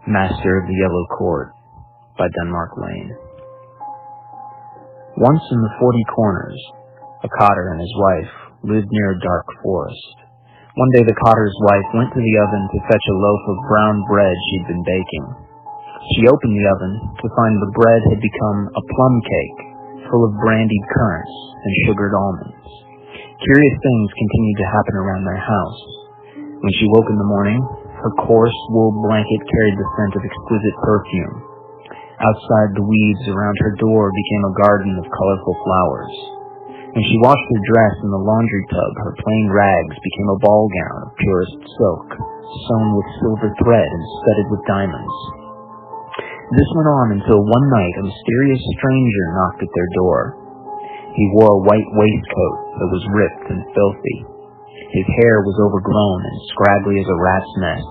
Master of the Yellow Court by Denmark Laine. Once in the 40 Corners, a cotter and his wife lived near a dark forest. One day the cotter's wife went to the oven to fetch a loaf of brown bread she'd been baking. She opened the oven to find the bread had become a plum cake full of brandied currants and sugared almonds. Curious things continued to happen around their house. When she woke in the morning, her coarse wool blanket carried the scent of exquisite perfume. Outside, the weeds around her door became a garden of colorful flowers. When she washed her dress in the laundry tub, her plain rags became a ball gown of purest silk, sewn with silver thread and studded with diamonds. This went on until one night a mysterious stranger knocked at their door. He wore a white waistcoat that was ripped and filthy. His hair was overgrown and scraggly as a rat's nest.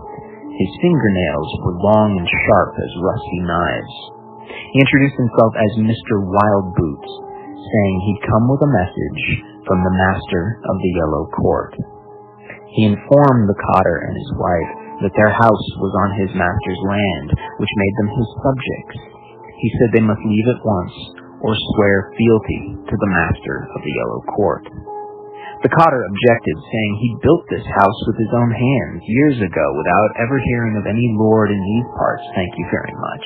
His fingernails were long and sharp as rusty knives. He introduced himself as Mr. Wildboots, saying he'd come with a message from the Master of the Yellow Court. He informed the cotter and his wife that their house was on his master's land, which made them his subjects. He said they must leave at once or swear fealty to the Master of the Yellow Court. The cotter objected, saying he'd built this house with his own hands years ago without ever hearing of any lord in these parts, thank you very much.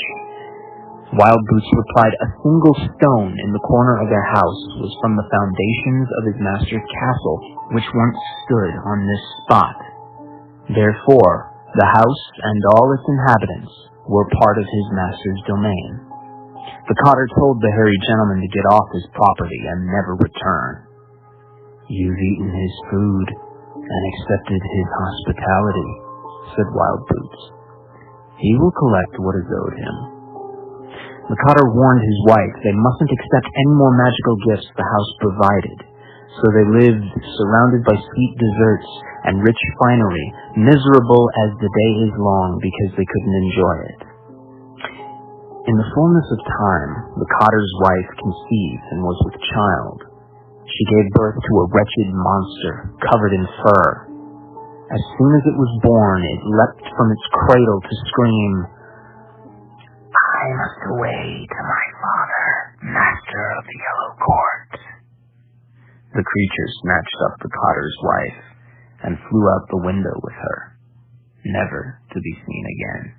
Wildboots replied a single stone in the corner of their house was from the foundations of his master's castle, which once stood on this spot. Therefore, the house and all its inhabitants were part of his master's domain. The cotter told the hairy gentleman to get off his property and never return. "You've eaten his food and accepted his hospitality," said Wildboots. "He will collect what is owed him." The cotter warned his wife they mustn't accept any more magical gifts the house provided, so they lived surrounded by sweet desserts and rich finery, miserable as the day is long because they couldn't enjoy it. In the fullness of time, the cotter's wife conceived and was with child. She gave birth to a wretched monster covered in fur. As soon as it was born, it leapt from its cradle to scream, "I must away to my father, Master of the Yellow Court." The creature snatched up the cotter's wife and flew out the window with her, never to be seen again.